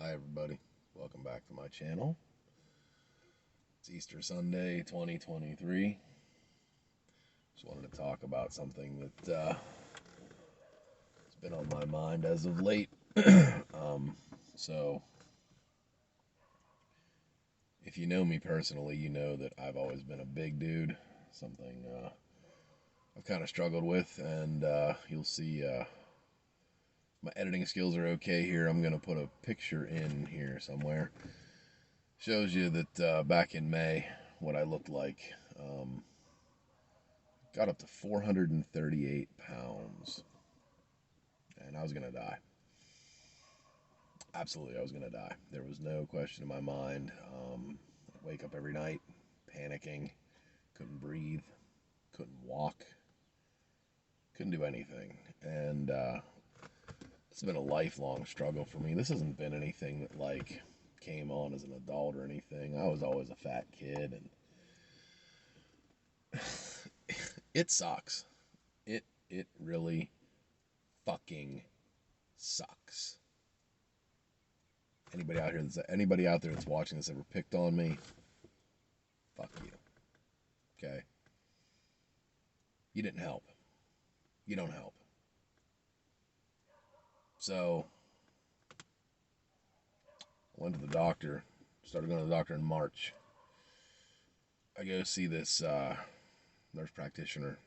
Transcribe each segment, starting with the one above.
Hi everybody, welcome back to my channel. It's Easter Sunday 2023. Just wanted to talk about something that has been on my mind as of late. So, if you know me personally, you know that I've always been a big dude, something I've kind of struggled with, and you'll see my editing skills are okay here. I'm going to put a picture in here somewhere. Shows you that back in May, what I looked like. Got up to 438 pounds, and I was going to die. Absolutely, I was going to die. There was no question in my mind. I'd wake up every night panicking, couldn't breathe, couldn't walk, couldn't do anything. And it's been a lifelong struggle for me. This hasn't been anything that, like, came on as an adult or anything. I was always a fat kid, and it sucks. It really fucking sucks. Anybody out there that's watching this ever picked on me? Fuck you. Okay? You didn't help. You don't help. So, I went to the doctor. Started going to the doctor in March. I go see this nurse practitioner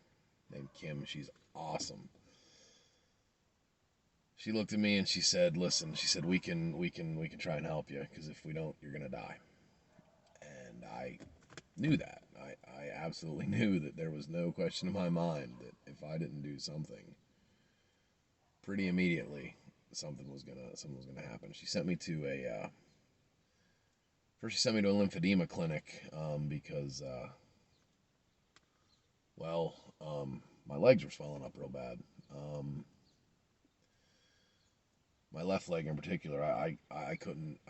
named Kim. She's awesome. She looked at me and she said, "Listen," she said, "we can try and help you, because if we don't, you're gonna die." And I knew that. I absolutely knew that there was no question in my mind that if I didn't do something pretty immediately, something was gonna happen. She sent me to a first. She sent me to a lymphedema clinic because my legs were swelling up real bad. My left leg in particular, I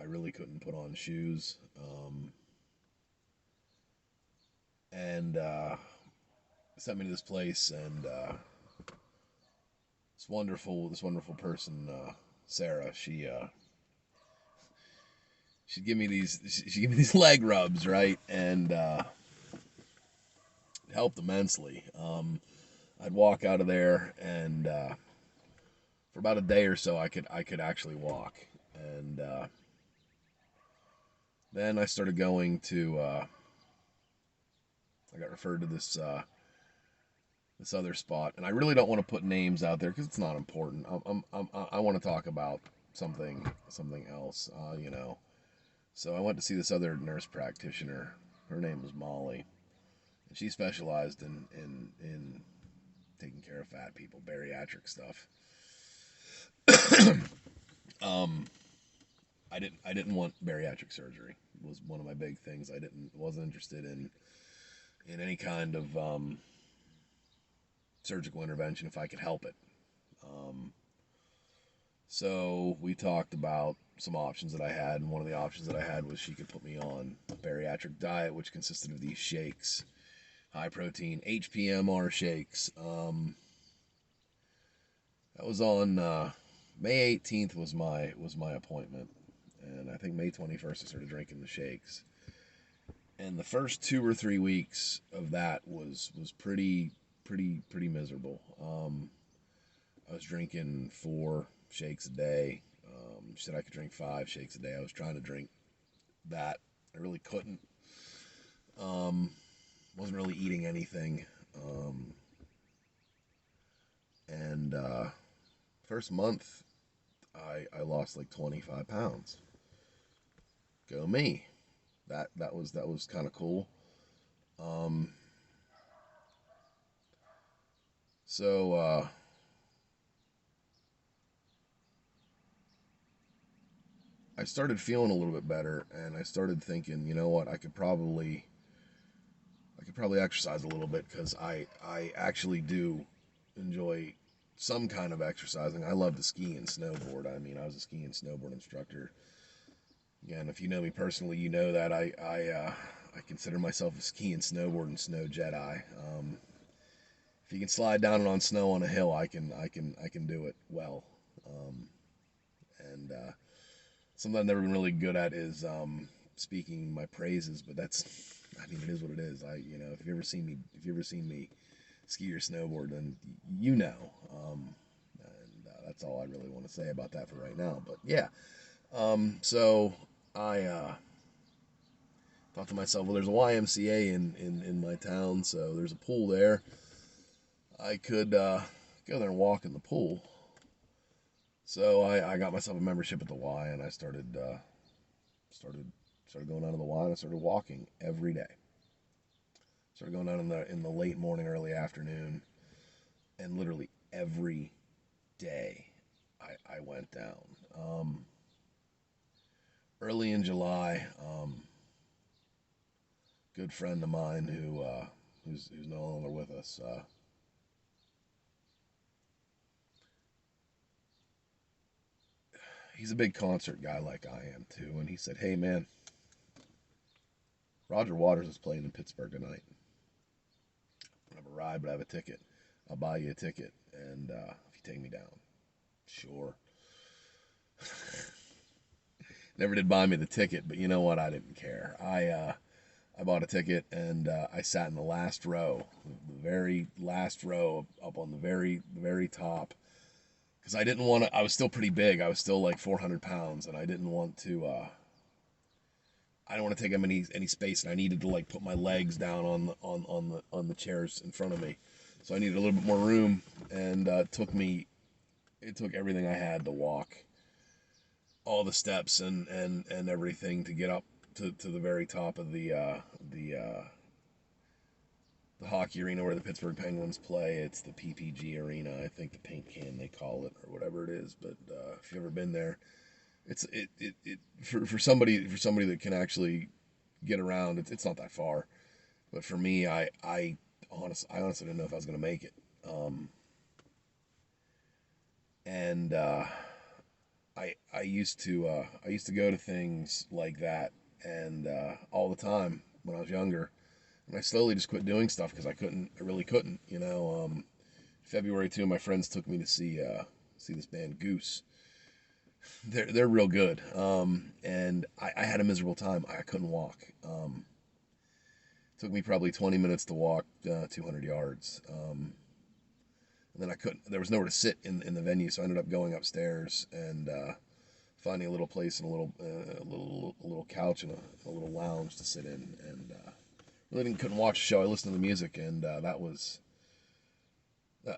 really couldn't put on shoes. And sent me to this place, and this wonderful person, Sarah, she'd give me these leg rubs, right, and it helped immensely. I'd walk out of there, and for about a day or so, I could actually walk, and then I started going to. I got referred to this other spot, and I really don't want to put names out there because it's not important. I want to talk about something else, So I went to see this other nurse practitioner. Her name was Molly, and she specialized in taking care of fat people, bariatric stuff. um, I didn't want bariatric surgery. It was one of my big things. Wasn't interested in any kind of surgical intervention if I could help it. Um, so we talked about some options that I had, and one of the options that I had was she could put me on a bariatric diet, which consisted of these shakes, high protein HPMR shakes. That was on May 18th was my appointment, and I think May 21st I started drinking the shakes. And the first 2 or 3 weeks of that was pretty miserable. I was drinking 4 shakes a day. She said I could drink 5 shakes a day. I was trying to drink that. I really couldn't. Wasn't really eating anything. And first month, I lost like 25 pounds. Go me. That was kind of cool. Um, so I started feeling a little bit better, and I started thinking, you know what, I could probably exercise a little bit, because I actually do enjoy some kind of exercising. I love to ski and snowboard. I mean, I was a ski and snowboard instructor. Again, if you know me personally, you know that I consider myself a ski and snowboard and snow Jedi. If you can slide down on snow on a hill, I can do it well. And something I've never been really good at is speaking my praises, but that's, I mean, it is what it is. If you ever seen me ski or snowboard, then you know. That's all I really want to say about that for right now. But yeah, so I thought to myself, well, there's a YMCA in my town, so there's a pool there. I could go there and walk in the pool. So I got myself a membership at the Y, and I started going down to the Y, and I started walking every day. Started going down in the late morning, early afternoon, and literally every day I went down. Early in July, good friend of mine who's no longer with us. He's a big concert guy like I am too, and he said, "Hey man, Roger Waters is playing in Pittsburgh tonight. I don't have a ride, but I have a ticket. I'll buy you a ticket, and if you take me down." Sure. Never did buy me the ticket, but you know what? I didn't care. I bought a ticket, and I sat in the last row, the very last row, up on the very top, because I didn't want to. I was still pretty big. I was still like 400 pounds, and I didn't want to. I don't want to take up any space, and I needed to like put my legs down on the chairs in front of me, so I needed a little bit more room, and it took everything I had to walk all the steps and everything to get up to the very top of the hockey arena where the Pittsburgh Penguins play. It's the PPG Arena, I think, the paint can they call it, or whatever it is. But if you've ever been there, for somebody that can actually get around, it's not that far. But for me, I honestly didn't know if I was going to make it. And I used to go to things like that and all the time when I was younger. And I slowly just quit doing stuff because I really couldn't. February, two of my friends took me to see this band Goose. They're real good. And I had a miserable time. I couldn't walk. Took me probably 20 minutes to walk 200 yards. And then I couldn't. There was nowhere to sit in the venue, so I ended up going upstairs and finding a little place and a little couch and a little lounge to sit in, and really couldn't watch the show. I listened to the music, and that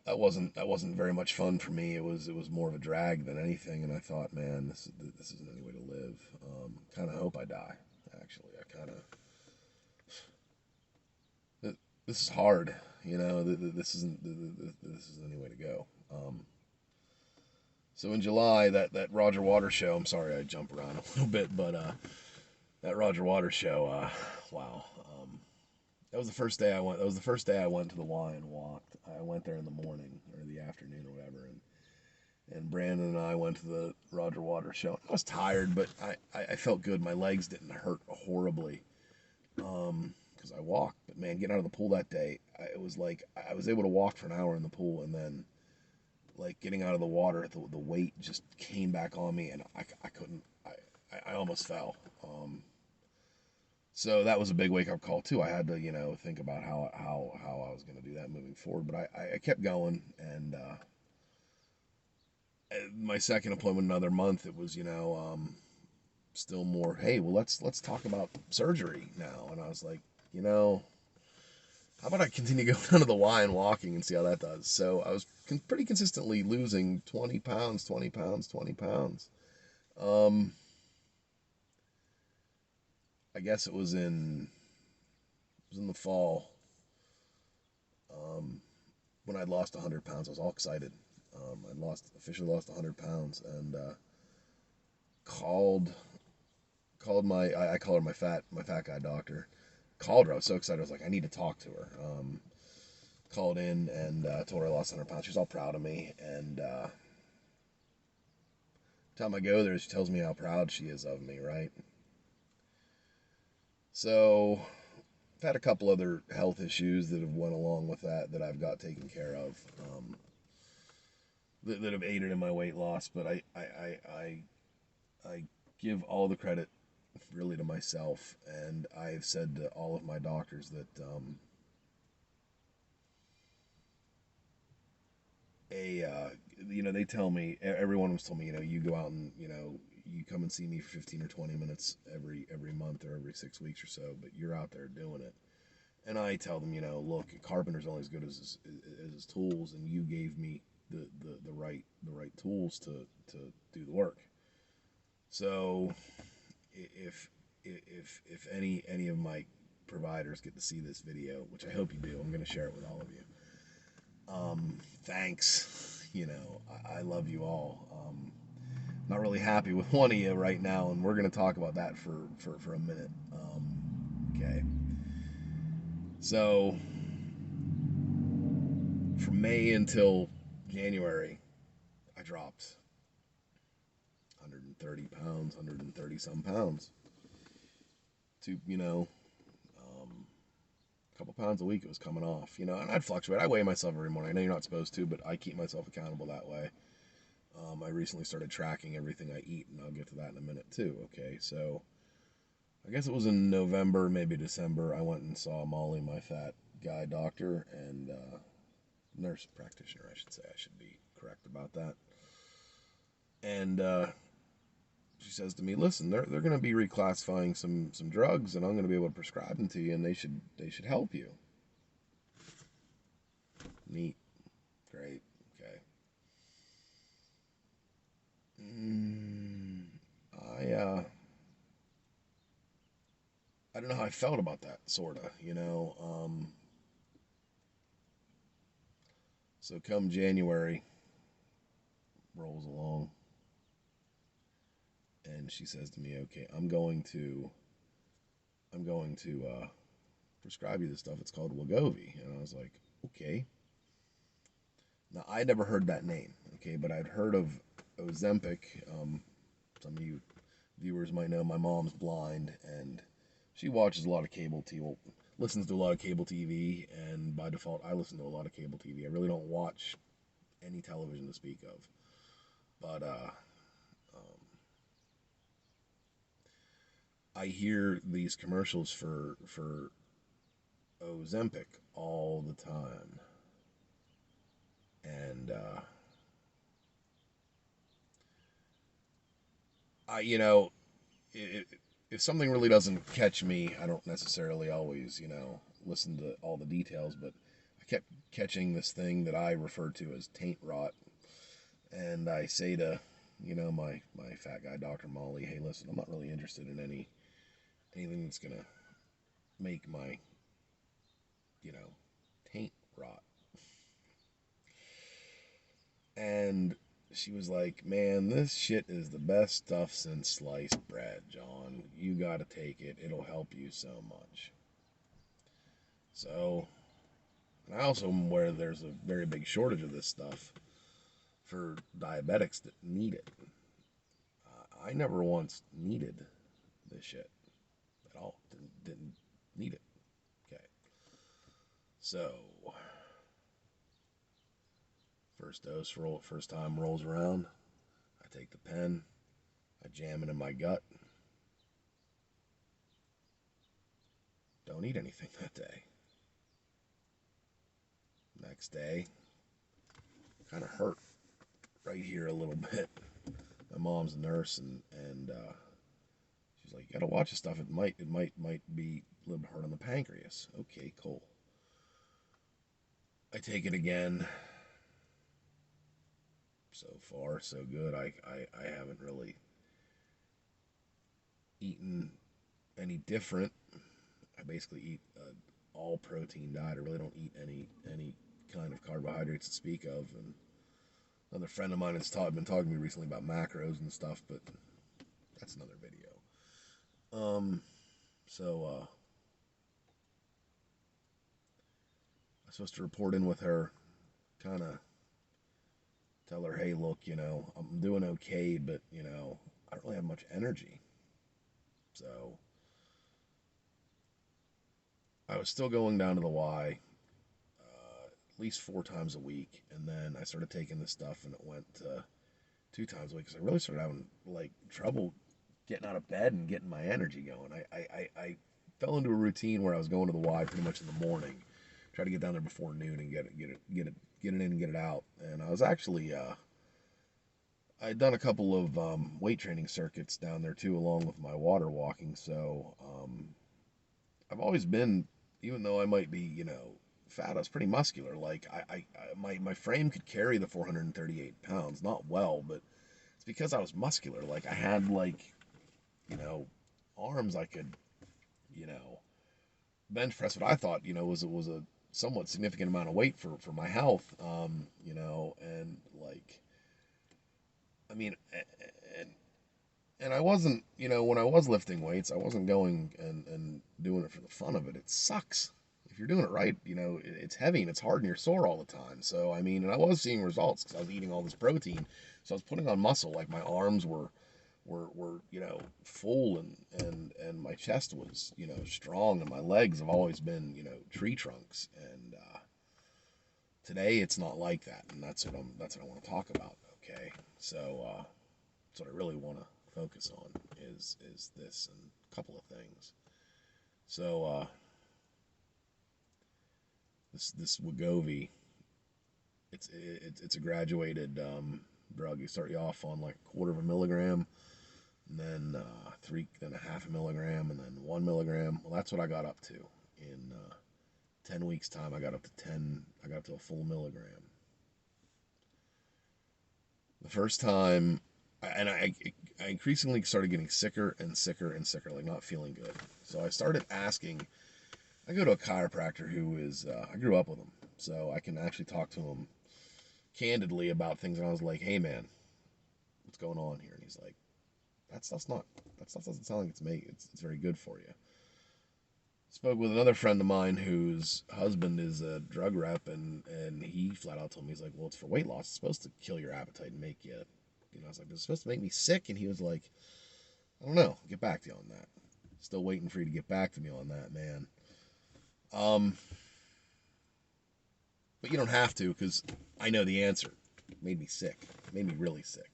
wasn't very much fun for me. It was more of a drag than anything, and I thought, man, this isn't any way to live. Kind of hope I die. Actually, this is hard. This isn't any way to go. So in July, that Roger Waters show. I'm sorry I jump around a little bit, but that Roger Waters show. Wow. That was the first day I went. That was the first day I went to the Y and walked. I went there in the morning or the afternoon or whatever, and Brandon and I went to the Roger Waters show. I was tired, but I felt good. My legs didn't hurt horribly because I walked. But man, getting out of the pool that day, it was like I was able to walk for an hour in the pool, and then like getting out of the water, the weight just came back on me, and I couldn't. I almost fell. So that was a big wake up call too. I had to think about how I was going to do that moving forward. But I kept going, and my second appointment another month. It was still more. Hey, well let's talk about surgery now. And I was like, how about I continue going down to the Y and walking and see how that does? So I was pretty consistently losing 20 pounds, 20 pounds, 20 pounds. I guess it was in the fall when I'd lost 100 pounds. I was all excited. I'd officially lost 100 pounds, and called my I call her my fat guy doctor. Called her. I was so excited. I was like, I need to talk to her. Called in and told her I lost 100 pounds. She was all proud of me, and time I go there, she tells me how proud she is of me, right? So I've had a couple other health issues that have went along with that I've got taken care of, that have aided in my weight loss, but I give all the credit really to myself, and I've said to all of my doctors that they tell me, everyone was told me, you go out and you come and see me for 15 or 20 minutes every month or every 6 weeks or so, but you're out there doing it. And I tell them, look, a carpenter's only as good as his tools, and you gave me the right tools to do the work. So if any of my providers get to see this video, which I hope you do, I'm going to share it with all of you. Thanks. I love you all. Not really happy with one of you right now, and we're going to talk about that for a minute. Okay. So, from May until January, I dropped 130 pounds, 130 some pounds. To, a couple pounds a week it was coming off, and I'd fluctuate. I weigh myself every morning. I know you're not supposed to, but I keep myself accountable that way. I recently started tracking everything I eat, and I'll get to that in a minute too. Okay, so I guess it was in November, maybe December, I went and saw Molly, my fat guy doctor, and nurse practitioner, I should say. I should be correct about that. And she says to me, listen, they're going to be reclassifying some drugs, and I'm going to be able to prescribe them to you, and they should help you. Neat. Great. Okay. I don't know how I felt about that, sorta, So come January, rolls along, and she says to me, okay, I'm going to prescribe you this stuff. It's called Wegovy. And I was like, okay. Now, I never heard that name, okay, but I'd heard of Ozempic. Some of you viewers might know my mom's blind, and she watches a lot of cable TV, well, listens to a lot of cable TV, and by default, I listen to a lot of cable TV. I really don't watch any television to speak of. But I hear these commercials for Ozempic all the time. And if something really doesn't catch me, I don't necessarily always, listen to all the details, but I kept catching this thing that I refer to as taint rot. And I say to, my fat guy, Dr. Molly, hey, listen, I'm not really interested in anything that's going to make my, taint rot. And she was like, man, this shit is the best stuff since sliced bread, John. You gotta take it. It'll help you so much. So, and I also am aware there's a very big shortage of this stuff for diabetics that need it. I never once needed this shit at all. Didn't need it. Okay. So, first time rolls around. I take the pen. I jam it in my gut. Don't eat anything that day. Next day, kind of hurt right here a little bit. My mom's a nurse, and she's like, you gotta watch this stuff. It might be a little bit hard on the pancreas. Okay, cool. I take it again. So far, so good. I haven't really eaten any different. I basically eat an all protein diet. I really don't eat any kind of carbohydrates to speak of. And another friend of mine has been talking to me recently about macros and stuff, but that's another video. So I'm supposed to report in with her, kind of tell her, hey, look, I'm doing okay, but I don't really have much energy. So I was still going down to the Y at least 4 times a week, and then I started taking this stuff, and it went to 2 times a week because I really started having trouble getting out of bed and getting my energy going. I fell into a routine where I was going to the Y pretty much in the morning, try to get down there before noon and get it in and get it out. And I was actually I'd done a couple of weight training circuits down there too, along with my water walking. So I've always been, even though I might be, fat, I was pretty muscular. Like my frame could carry the 438 pounds, not well, but it's because I was muscular. Like I had you know, arms I could, you know, bench press what I thought, was a somewhat significant amount of weight for my health. And like, I mean, and and I wasn't, when I was lifting weights, I wasn't going and doing it for the fun of it. It sucks. If you're doing it right, it's heavy and it's hard and you're sore all the time. So, I mean, and I was seeing results because I was eating all this protein. So I was putting on muscle. Like my arms were full and my chest was, strong, and my legs have always been, tree trunks. And today it's not like that. And that's what I want to talk about. Okay. So, that's what I really want to focus on is this and a couple of things. So this Wegovy, it's a graduated drug. You start you off on like a quarter of a milligram, and then then a half a milligram, and then 1 milligram. Well, that's what I got up to in 10 weeks time. I got up to 10. I got up to a full milligram. The first time, and I increasingly started getting sicker and sicker and sicker, like not feeling good. So I started asking. I go to a chiropractor who is, I grew up with him, so I can actually talk to him candidly about things. And I was like, hey man, what's going on here? And he's like, that stuff doesn't sound like it's very good for you. Spoke with another friend of mine whose husband is a drug rep, and he flat out told me, he's like, well, it's for weight loss. It's supposed to kill your appetite and make you, I was like, it's supposed to make me sick. And he was like, I don't know. I'll get back to you on that. Still waiting for you to get back to me on that, man. But you don't have to, because I know the answer. It made me sick. It made me really sick.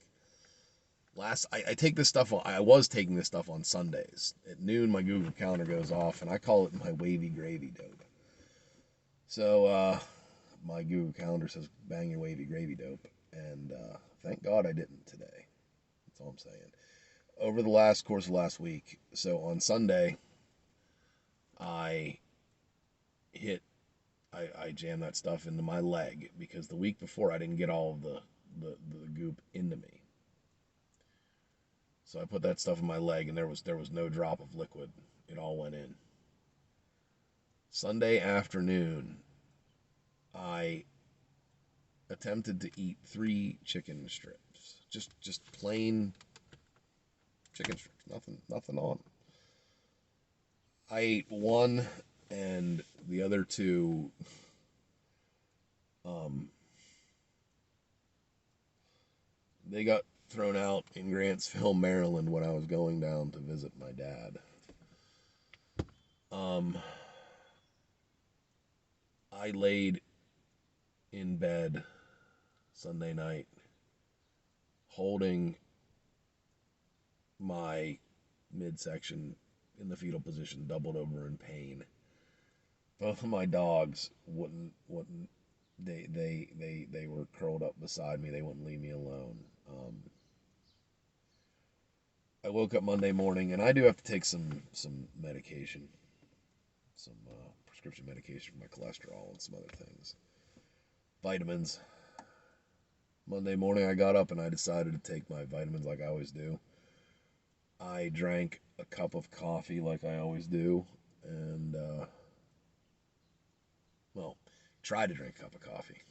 I take this stuff on. I was taking this stuff on Sundays at noon. My Google Calendar goes off, and I call it my wavy gravy dope. So my Google Calendar says bang your wavy gravy dope, and thank God I didn't today. That's all I'm saying. Over the course of last week, so on Sunday, I hit I jammed that stuff into my leg because the week before I didn't get all of the goop into me. So I put that stuff in my leg, and there was no drop of liquid. It all went in. Sunday afternoon, I attempted to eat 3 chicken strips. Just plain chicken strips. Nothing on. I ate one, and the other two they got thrown out in Grantsville, Maryland when I was going down to visit my dad. I laid in bed Sunday night holding my midsection in the fetal position, doubled over in pain. Both of my dogs wouldn't they were curled up beside me. They wouldn't leave me alone. I woke up Monday morning, and I do have to take some medication, some prescription medication for my cholesterol and some other things, vitamins. Monday morning, I got up and I decided to take my vitamins like I always do. I drank a cup of coffee like I always do, and tried to drink a cup of coffee.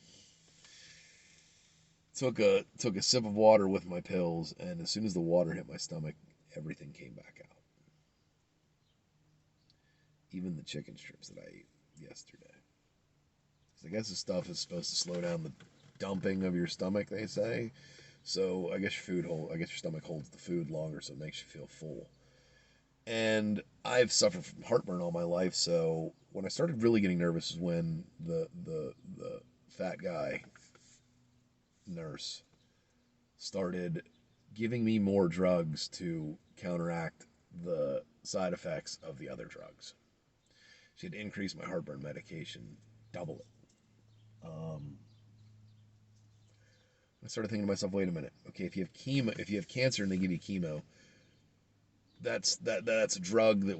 Took a sip of water with my pills, and as soon as the water hit my stomach, everything came back out. Even the chicken strips that I ate yesterday. So I guess this stuff is supposed to slow down the dumping of your stomach, they say. So I guess your stomach holds the food longer, so it makes you feel full. And I've suffered from heartburn all my life, so when I started really getting nervous is when the fat guy nurse started giving me more drugs to counteract the side effects of the other drugs. She had increased my heartburn medication, double it. I started thinking to myself, wait a minute, okay, if you have cancer and they give you chemo, that's a drug that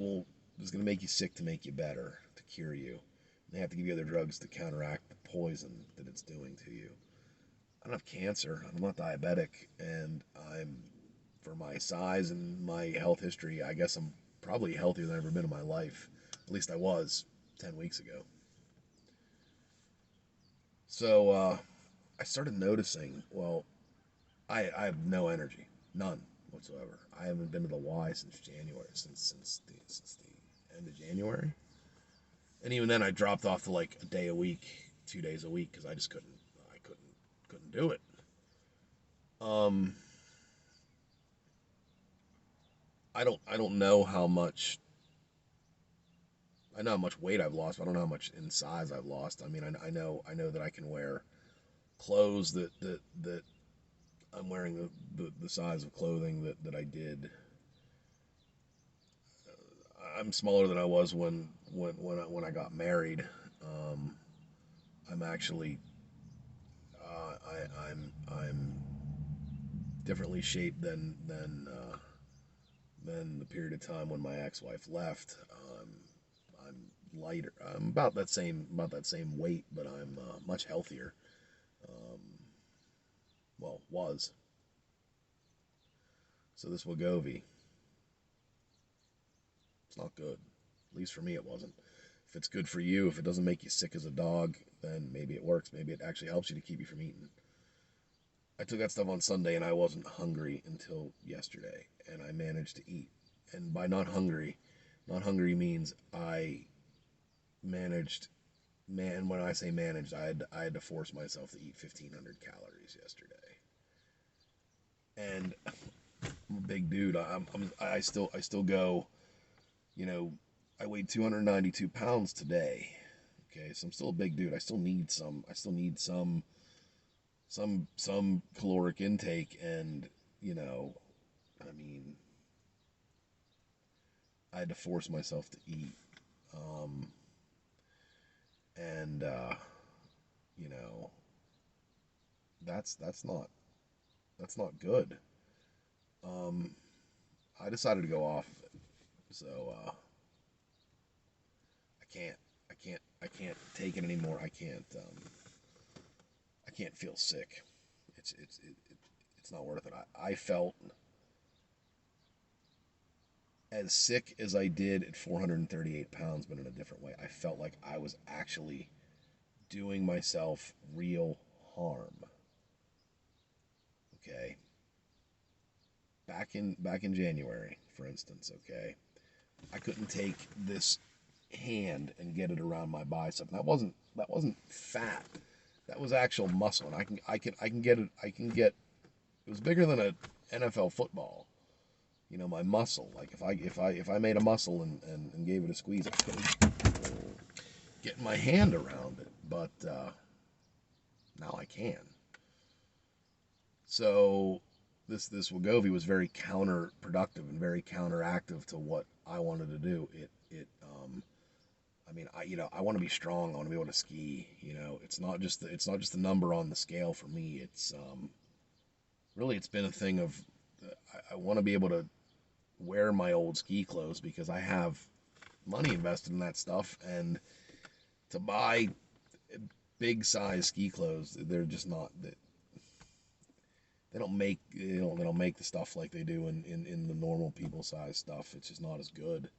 is going to make you sick to make you better, to cure you. They have to give you other drugs to counteract the poison that it's doing to you. I don't have cancer. I'm not diabetic, and for my size and my health history, I guess I'm probably healthier than I've ever been in my life. At least I was 10 weeks ago. So I started noticing, well, I have no energy, none whatsoever. I haven't been to the Y since January, since the end of January, and even then I dropped off to like a day a week, 2 days a week because I just couldn't do it. I don't know how much. I know how much weight I've lost, but I don't know how much in size I've lost. I mean, I know that I can wear clothes that I'm wearing the size of clothing that I did. I'm smaller than I was when I got married. Um, I'm actually I'm differently shaped than the period of time when my ex-wife left. I'm lighter. I'm about that same weight, but I'm much healthier. Um, well, was. So this Wegovy, it's not good. At least for me, it wasn't. If it's good for you, if it doesn't make you sick as a dog, then maybe it works. Maybe it actually helps you to keep you from eating. I took that stuff on Sunday and I wasn't hungry until yesterday, and I managed to eat. And by not hungry means I managed. Man, when I say managed, I had to force myself to eat 1,500 calories yesterday. And I'm a big dude. I still go. You know, I weighed 292 pounds today. Okay, so I'm still a big dude. I still need some. I still need some caloric intake, and you know, I mean, I had to force myself to eat, um, and you know, that's not good. Um, I decided to go off of it, so I can't take it anymore. I can't feel sick. It's not worth it. I felt as sick as I did at 438 pounds, but in a different way. I felt like I was actually doing myself real harm. Okay, back in January, for instance. Okay, I couldn't take this hand and get it around my bicep. And that wasn't fat. That was actual muscle, and I can get it. It was bigger than a NFL football. My muscle. Like if I made a muscle and gave it a squeeze, I couldn't get my hand around it. But now I can. So this Wegovy was very counterproductive and very counteractive to what I wanted to do. I mean, I want to be strong. I want to be able to ski. It's not just the number on the scale for me. It's really it's been a thing of I want to be able to wear my old ski clothes because I have money invested in that stuff, and to buy big size ski clothes, they're just not that. They don't make the stuff like they do in the normal people size stuff. It's just not as good.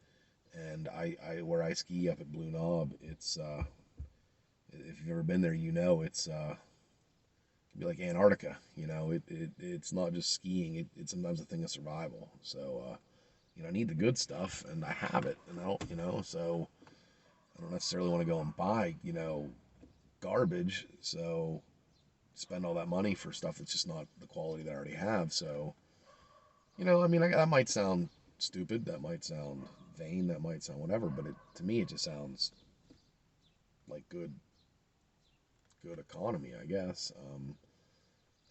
And I where I ski up at Blue Knob, it's if you've ever been there, it's it can be like Antarctica. It's not just skiing. It's sometimes a thing of survival. So I need the good stuff, and I have it, and I don't. So I don't necessarily want to go and buy garbage. So spend all that money for stuff that's just not the quality that I already have. So I mean, that might sound stupid. That might sound vain. That might sound whatever. But to me, it just sounds like good economy, I guess.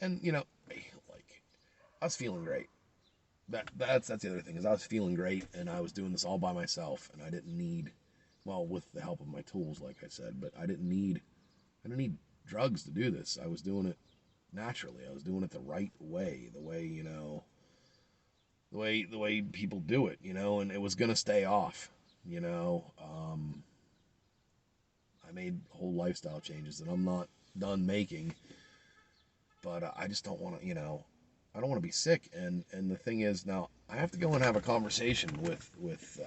And like I was feeling great. That's the other thing, is I was feeling great, and I was doing this all by myself, and I didn't need, well, with the help of my tools, like I said, but I didn't need drugs to do this. I was doing it naturally. I was doing it the right way, the way, the way people do it, and it was gonna stay off. I made whole lifestyle changes that I'm not done making, but I just don't want to, I don't want to be sick. And the thing is, now I have to go and have a conversation with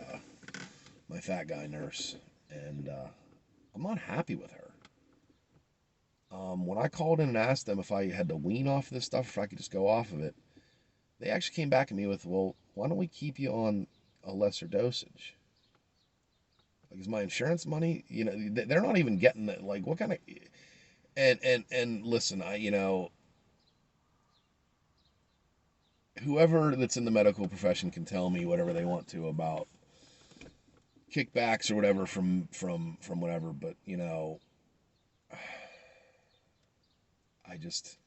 my fat guy nurse, and I'm not happy with her. When I called in and asked them if I had to wean off this stuff, if I could just go off of it, they actually came back at me with, well, why don't we keep you on a lesser dosage? Like, is my insurance money? They're not even getting that. Like, what kind of? And listen, whoever that's in the medical profession can tell me whatever they want to about kickbacks or whatever from whatever, but I just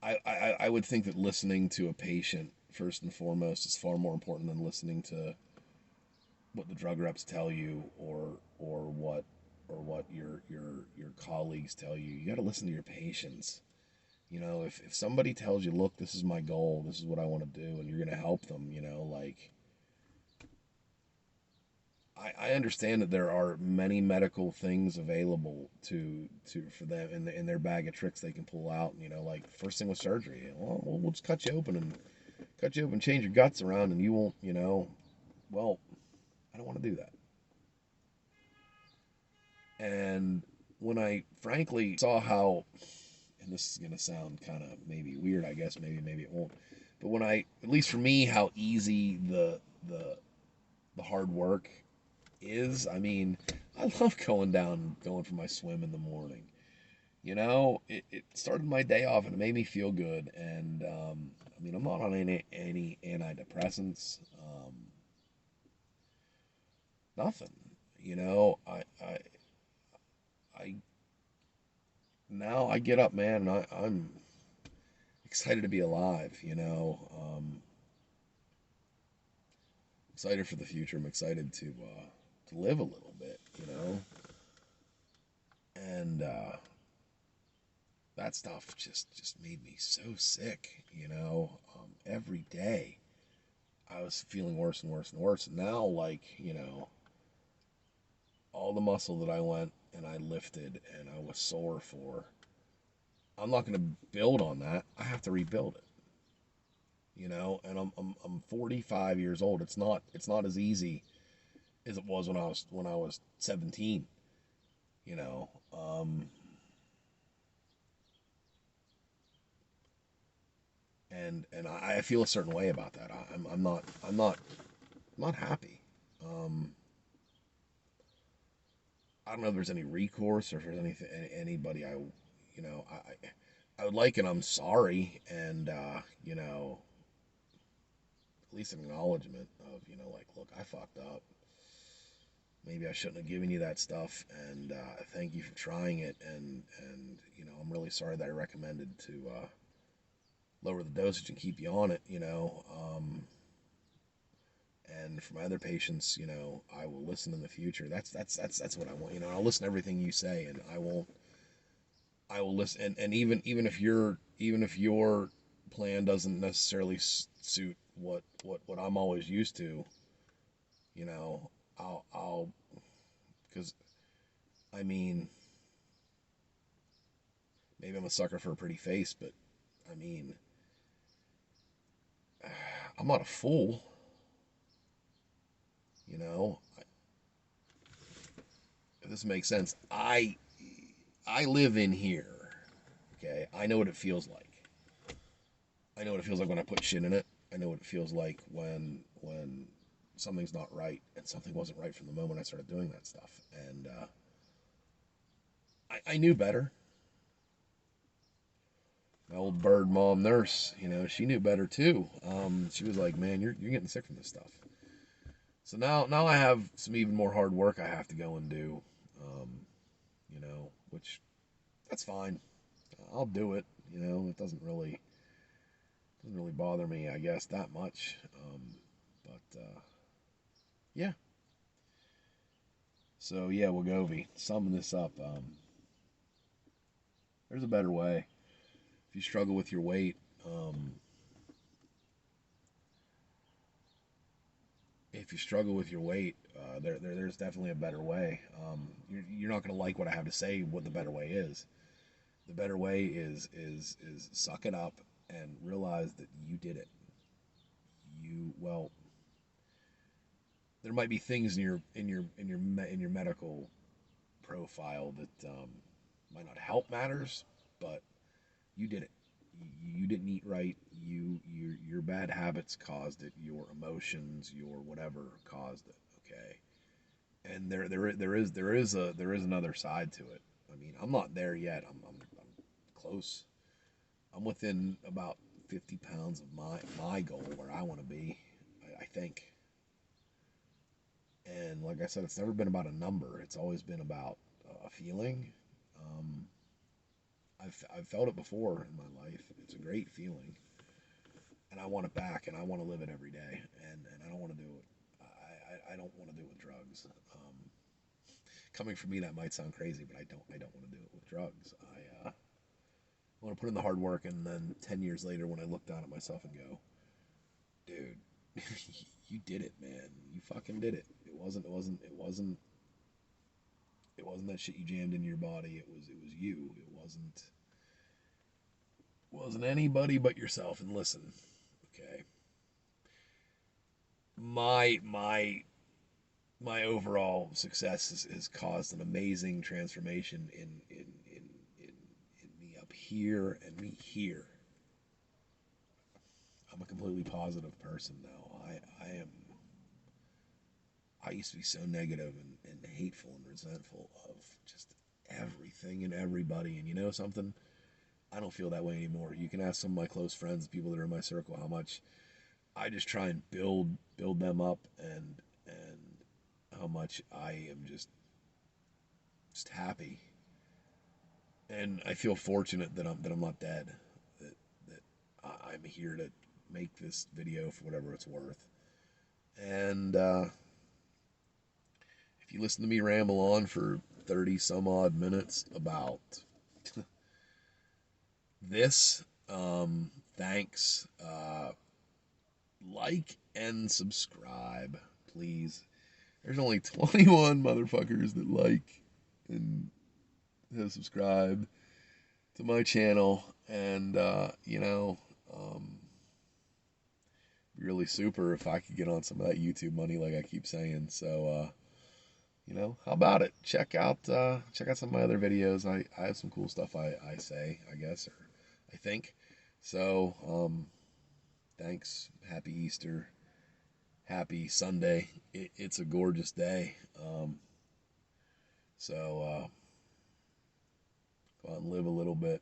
I would think that listening to a patient first and foremost is far more important than listening to what the drug reps tell you, or what your colleagues tell you. You got to listen to your patients. If somebody tells you, look, this is my goal, this is what I want to do, and you're going to help them, like, I understand that there are many medical things available for them in their bag of tricks they can pull out. Like first thing with surgery, well, we'll just cut you open, change your guts around, and you won't. Well, I don't want to do that. And when I frankly saw how, and this is gonna sound kind of maybe weird, I guess, maybe it won't, but when at least for me, how easy the hard work is. I mean, I love going for my swim in the morning. It started my day off, and it made me feel good. And I mean, I'm not on any antidepressants, nothing. I now I get up, man, and I'm excited to be alive. Excited for the future. I'm excited to live a little bit. And that stuff just made me so sick. Every day I was feeling worse and worse and worse. And now, like, all the muscle that I went and I lifted and I was sore for, I'm not going to build on that. I have to rebuild it. And I'm 45 years old. It's not as easy as it was when I was 17. You know, um, and I feel a certain way about that. I'm not happy. Um, I don't know if there's any recourse or if there's anybody I would like, and I'm sorry, and at least an acknowledgement of, like, look, I fucked up. Maybe I shouldn't have given you that stuff, and thank you for trying it, and I'm really sorry that I recommended to lower the dosage and keep you on it. And for my other patients, I will listen in the future. That's what I want. I'll listen to everything you say, and I will listen. And even if your plan doesn't necessarily suit what I'm always used to, you know, I'll because I mean, maybe I'm a sucker for a pretty face, but I mean, I'm not a fool. If this makes sense, I live in here. Okay, I know what it feels like. I know what it feels like when I put shit in it. I know what it feels like when something's not right, and something wasn't right from the moment I started doing that stuff. And I knew better. My old bird mom nurse, she knew better too. She was like, "Man, you're getting sick from this stuff." So now I have some even more hard work I have to go and do. Which, that's fine. I'll do it. It Doesn't really bother me, I guess, that much. But yeah. So yeah, Wegovy. Summing this up, there's a better way. If you struggle with your weight, um, if you struggle with your weight, there's definitely a better way. You're not gonna like what I have to say. What the better way is? The better way is suck it up and realize that you did it. Well, there might be things in your medical profile that might not help matters, but you did it. You didn't eat right. Your bad habits caused it. Your emotions, your whatever caused it. Okay, and there is another side to it. I mean, I'm not there yet. I'm close. I'm within about 50 pounds of my goal where I want to be. I think. And like I said, it's never been about a number. It's always been about a feeling. Um, I've felt it before in my life. It's a great feeling, and I want it back, and I want to live it every day. And I don't want to do it. I don't want to do it with drugs. Coming from me, that might sound crazy, but I don't want to do it with drugs. I want to put in the hard work, and then 10 years later, when I look down at myself and go, dude, you did it, man. You fucking did it. It wasn't that shit you jammed into your body. It was you. It wasn't anybody but yourself. And listen, okay, my overall success has caused an amazing transformation in me up here and me here. I'm a completely positive person now. I used to be so negative and hateful and resentful of just everything and everybody. And you know something? I don't feel that way anymore. You can ask some of my close friends, people that are in my circle, how much I just try and build them up, and how much I am just happy. And I feel fortunate that I'm not dead. That I'm here to make this video for whatever it's worth. And if you listen to me ramble on for 30 some odd minutes about this, thanks. Like and subscribe, please. There's only 21 motherfuckers that like and have subscribed to my channel, and really super if I could get on some of that YouTube money, like I keep saying. So, how about it? Check out some of my other videos. I have some cool stuff I say, I guess, or I think. So, thanks. Happy Easter. Happy Sunday. It's a gorgeous day. So go out and live a little bit.